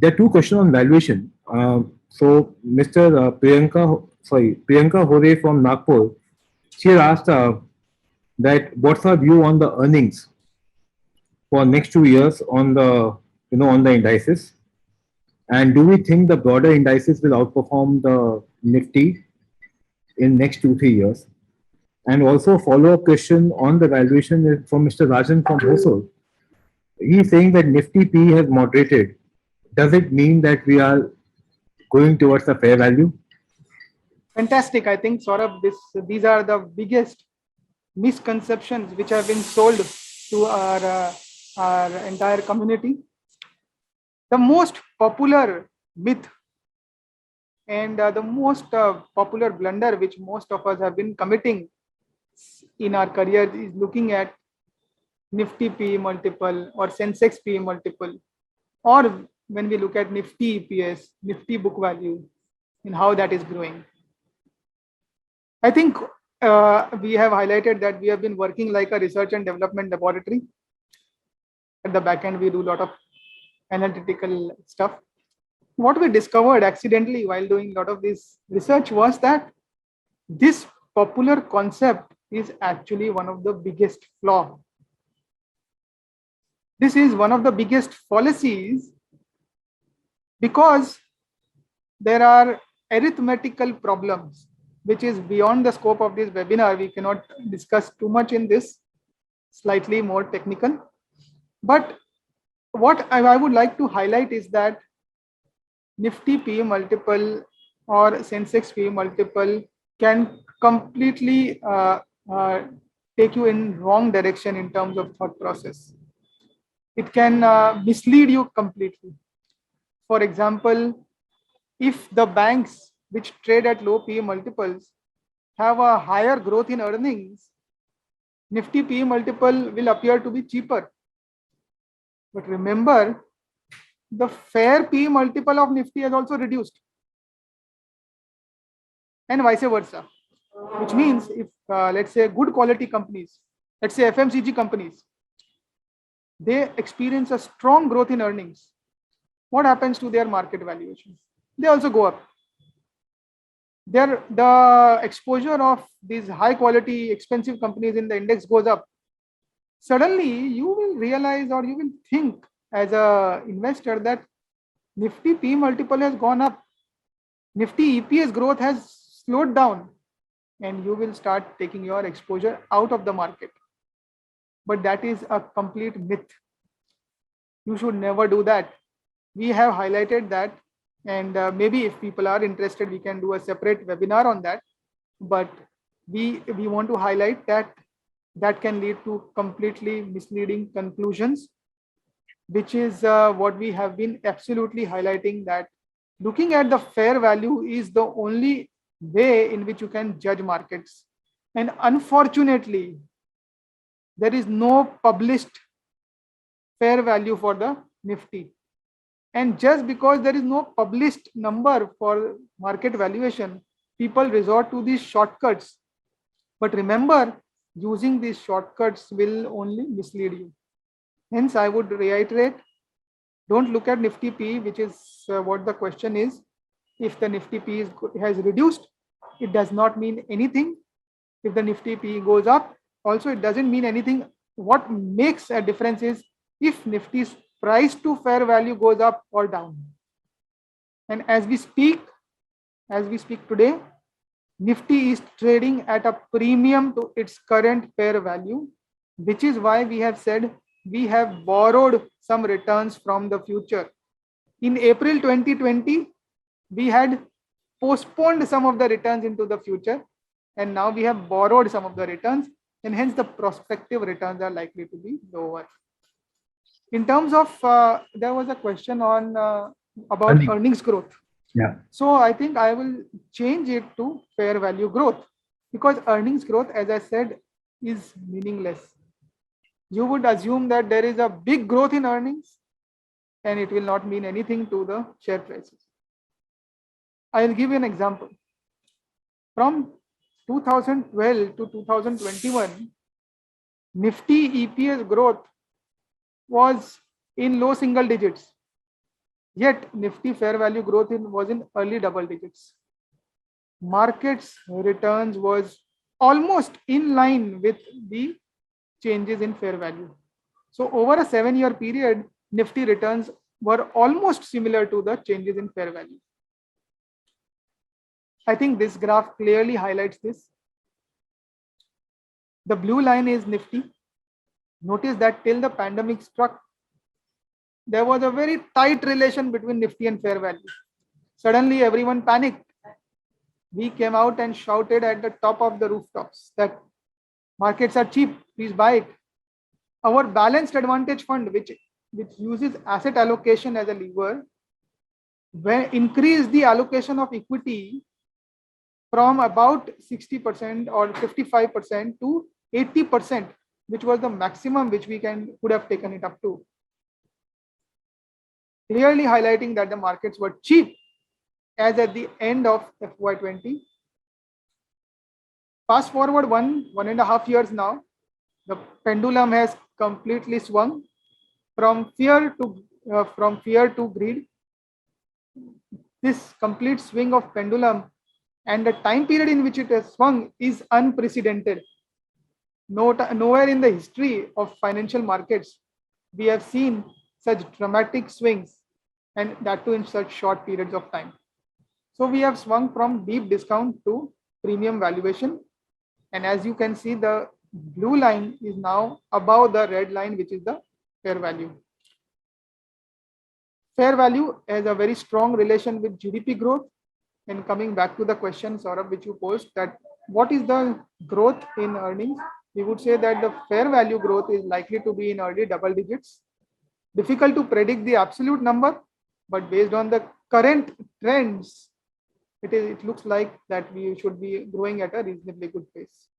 there are two questions on valuation. So Mr. Priyanka Hore from Nagpur, she has asked that what's our view on the earnings for next 2 years on the on the indices, and do we think the broader indices will outperform the Nifty in next 2 3 years? And also follow up question on the valuation is from Mr. Rajan from Hosur. He's saying that Nifty P has moderated. Does it mean that we are going towards a fair value? Fantastic. I think, Saurabh, these are the biggest misconceptions which have been sold to our entire community. The most popular myth and the most popular blunder which most of us have been committing in our career is looking at Nifty PE multiple or Sensex PE multiple, or when we look at Nifty EPS, Nifty book value, and how that is growing. I think we have highlighted that we have been working like a research and development laboratory. At the back end, we do a lot of analytical stuff. What we discovered accidentally while doing a lot of this research was that this popular concept is actually one of the biggest flaw. This is one of the biggest fallacies because there are arithmetical problems which is beyond the scope of this webinar. We cannot discuss too much in this, slightly more technical. But what I would like to highlight is that Nifty PE multiple or Sensex PE multiple can completely take you in wrong direction in terms of thought process. It can mislead you completely. For example, if the banks which trade at low PE multiples have a higher growth in earnings, Nifty PE multiple will appear to be cheaper. But remember, the fair PE multiple of Nifty has also reduced, and vice versa. Which means if let's say good quality companies, let's say FMCG companies, they experience a strong growth in earnings, what happens to their market valuations? They also go up. The exposure of these high quality expensive companies in the index goes up. Suddenly you will realize, or you will think as a investor, that Nifty P multiple has gone up, Nifty EPS growth has slowed down, and you will start taking your exposure out of the market. But that is a complete myth. You should never do that. We have highlighted that, and maybe if people are interested, we can do a separate webinar on that. But we want to highlight that can lead to completely misleading conclusions, which is what we have been absolutely highlighting, that looking at the fair value is the only way in which you can judge markets. And unfortunately, there is no published fair value for the Nifty. And just because there is no published number for market valuation, people resort to these shortcuts. But remember, using these shortcuts will only mislead you. Hence, I would reiterate, don't look at Nifty P, which is what the question is. If the Nifty P has reduced, it does not mean anything. If the Nifty P goes up, also it doesn't mean anything. What makes a difference is if Nifty's price to fair value goes up or down. And as we speak today, Nifty is trading at a premium to its current fair value, which is why we have said we have borrowed some returns from the future. In April 2020, we had postponed some of the returns into the future, and now we have borrowed some of the returns, and hence the prospective returns are likely to be lower. In terms of, there was a question on about earnings growth. Yeah. So I think I will change it to fair value growth, because earnings growth, as I said, is meaningless. You would assume that there is a big growth in earnings and it will not mean anything to the share prices. I will give you an example. From 2012 to 2021, Nifty EPS growth was in low single digits. Yet Nifty fair value growth was in early double digits. Markets returns was almost in line with the changes in fair value. So over a 7-year period, Nifty returns were almost similar to the changes in fair value. I think this graph clearly highlights this. The blue line is Nifty. Notice that till the pandemic struck, there was a very tight relation between Nifty and fair value. Suddenly everyone panicked. We came out and shouted at the top of the rooftops that markets are cheap, please buy it. Our balanced advantage fund, which uses asset allocation as a lever, increased the allocation of equity from about 60% or 55% to 80%, which was the maximum which we could have taken it up to. Clearly highlighting that the markets were cheap as at the end of FY20. Fast forward 1.5 years now, the pendulum has completely swung from fear to greed. This complete swing of pendulum and the time period in which it has swung is unprecedented. Nowhere in the history of financial markets we have seen such dramatic swings, and that too in such short periods of time. So we have swung from deep discount to premium valuation, and as you can see, the blue line is now above the red line, which is the fair value. Fair value has a very strong relation with GDP growth. And coming back to the question, Saurabh, which you posed, that what is the growth in earnings? We would say that the fair value growth is likely to be in early double digits. Difficult to predict the absolute number, but based on the current trends, it looks like that we should be growing at a reasonably good pace.